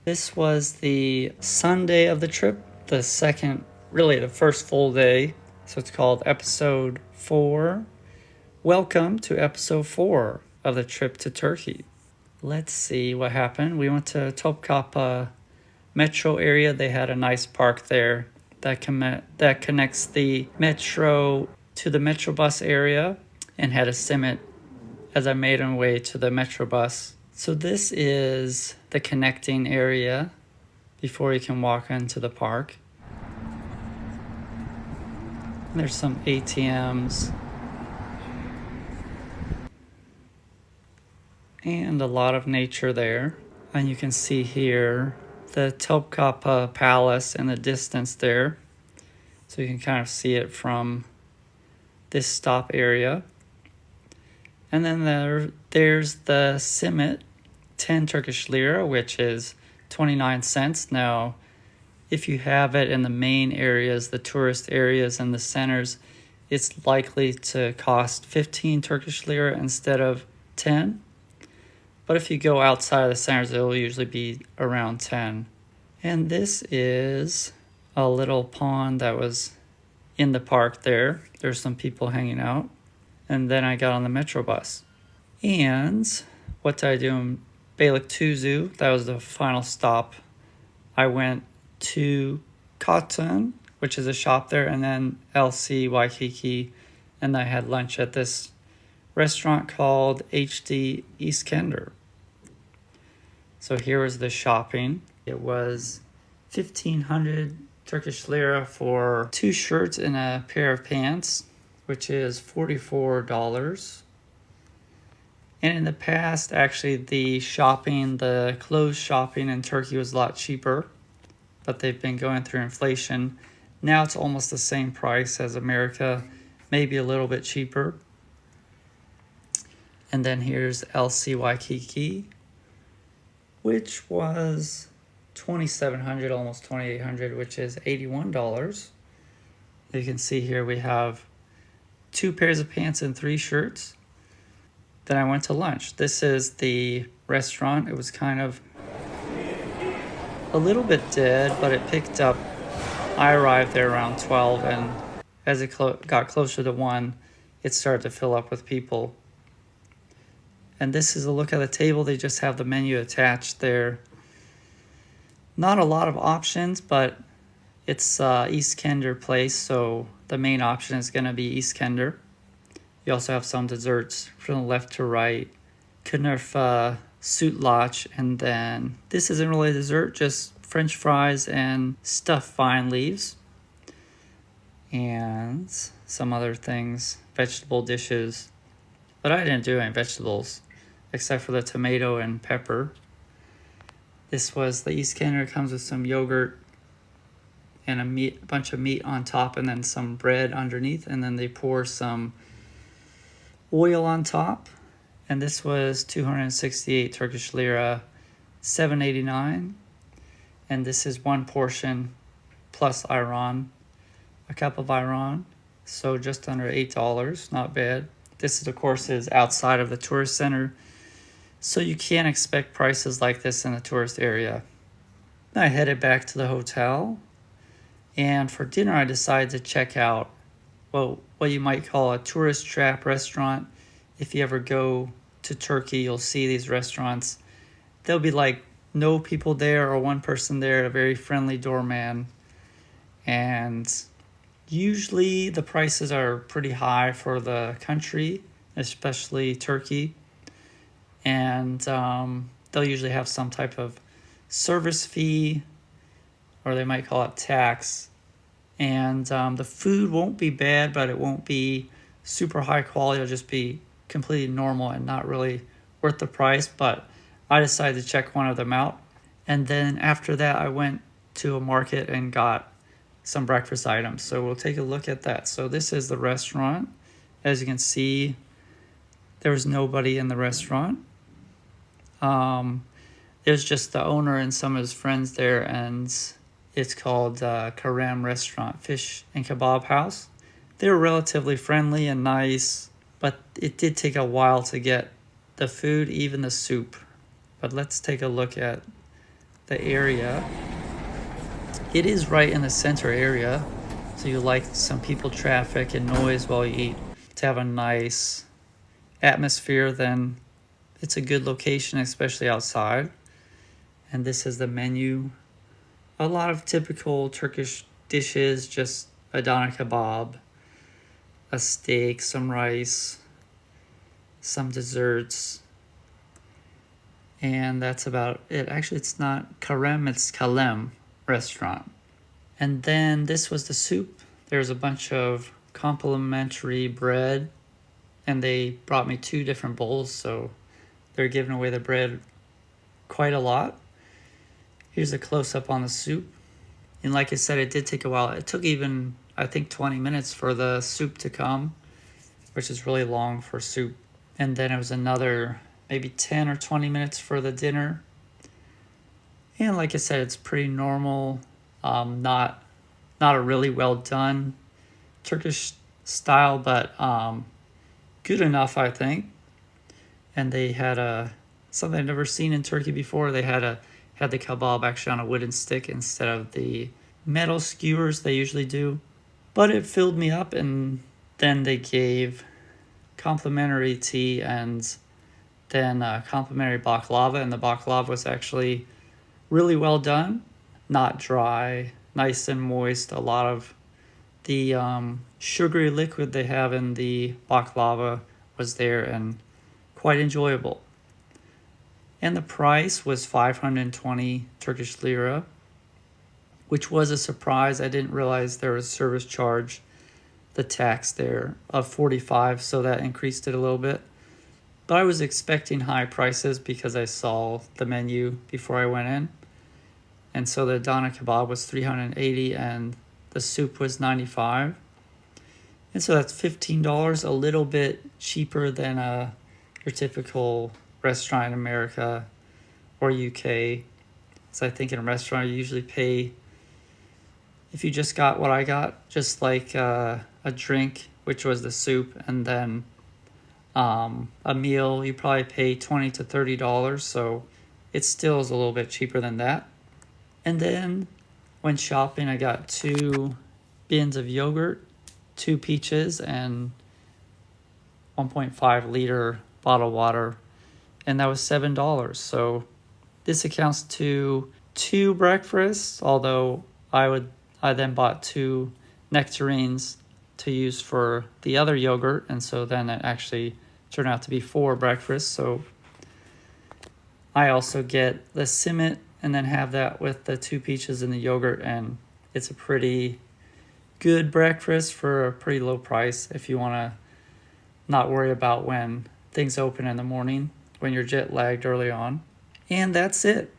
This was the Sunday of the trip, the first full day. So it's called episode 4. Welcome to episode 4 of the trip to Turkey. Let's see what happened. We went to Topkapı metro area. They had a nice park there that connects the metro to the metro bus area, and had a simit as I made my way to the metro bus. So this is the connecting area before you can walk into the park. And there's some ATMs and a lot of nature there. And you can see here the Topkapı Palace in the distance there. So you can kind of see it from this stop area. And then there's the simit, 10 Turkish lira, which is 29 cents. Now, if you have it in the main areas, the tourist areas and the centers, it's likely to cost 15 Turkish lira instead of 10. But if you go outside of the centers, it'll usually be around 10. And this is a little pond that was in the park there. There's some people hanging out. And then I got on the metro bus. And what did I do in Beylikdüzü? That was the final stop. I went to Cotton, which is a shop there, and then LC Waikiki, and I had lunch at this restaurant called HD Iskender. So here was the shopping. It was 1,500 Turkish lira for 2 shirts and a pair of pants, which is $44. And in the past, actually, the clothes shopping in Turkey was a lot cheaper, but they've been going through inflation. Now it's almost the same price as America, maybe a little bit cheaper. And then here's LC Waikiki, which was 2,700, almost 2,800, which is $81. You can see here we have 2 pairs of pants and 3 shirts. Then I went to lunch. This is the restaurant. It was kind of a little bit dead, but it picked up. I arrived there around 12, and as it got closer to 1, it started to fill up with people. And this is a look at the table. They just have the menu attached there. Not a lot of options, but it's Iskender place, so the main option is going to be Iskender. You also have some desserts from left to right. Künefe, sütlaç, and then this isn't really a dessert, just French fries and stuffed vine leaves. And some other things, vegetable dishes. But I didn't do any vegetables, except for the tomato and pepper. This was the Iskender. It comes with some yogurt and a bunch of meat on top, and then some bread underneath, and then they pour some oil on top. And this was 268 Turkish lira, $7.89. And this is 1 portion plus ayran, a cup of ayran, so just under $8, not bad. This, of course, is outside of the tourist center, so you can't expect prices like this in the tourist area. I headed back to the hotel, and for dinner I decided to check out what you might call a tourist trap restaurant. If you ever go to Turkey, you'll see these restaurants. There'll be like no people there or 1 person there, a very friendly doorman. And usually the prices are pretty high for the country, especially Turkey. And they'll usually have some type of service fee, or they might call it tax. And the food won't be bad, but it won't be super high quality. It'll just be completely normal and not really worth the price. But I decided to check one of them out. And then after that, I went to a market and got some breakfast items. So we'll take a look at that. So this is the restaurant. As you can see, there was nobody in the restaurant. There's just the owner and some of his friends there, and it's called Karam Restaurant, Fish and Kebab House. They were relatively friendly and nice, but it did take a while to get the food, even the soup. But let's take a look at the area. It is right in the center area, so you like some people traffic and noise while you eat. To have a nice atmosphere, then it's a good location, especially outside. And this is the menu. A lot of typical Turkish dishes, just a doner kebab, a steak, some rice, some desserts, and that's about it. Actually, it's not Karem, it's Kalem restaurant. And then this was the soup. There's a bunch of complimentary bread, and they brought me 2 different bowls, so they're giving away the bread quite a lot. Here's a close-up on the soup. And like I said, it did take a while. It took even, I think, 20 minutes for the soup to come, which is really long for soup. And then it was another maybe 10 or 20 minutes for the dinner. And like I said, it's pretty normal, not a really well done Turkish style, but good enough, I think. And they had something I've never seen in Turkey before. They had the kebab actually on a wooden stick instead of the metal skewers they usually do. But it filled me up, and then they gave complimentary tea and then complimentary baklava, and the baklava was actually really well done, not dry, nice and moist. A lot of the sugary liquid they have in the baklava was there and quite enjoyable. And the price was 520 Turkish lira, which was a surprise. I didn't realize there was service charge, the tax there of 45, so that increased it a little bit. But I was expecting high prices because I saw the menu before I went in. And so the doner kebab was 380 and the soup was 95. And so that's $15, a little bit cheaper than your typical restaurant in America or UK. So I think in a restaurant you usually pay, if you just got what I got, just like a drink, which was the soup, and then a meal, you probably pay $20 to $30, so it still is a little bit cheaper than that. And then when shopping, I got 2 bins of yogurt, 2 peaches, and 1.5 liter bottled water, and that was $7. So this accounts to 2 breakfasts, although I then bought 2 nectarines to use for the other yogurt, and so then it actually turned out to be 4 breakfasts. So I also get the simit and then have that with the 2 peaches and the yogurt, and it's a pretty good breakfast for a pretty low price if you want to not worry about when things open in the morning when you're jet lagged early on. And that's it.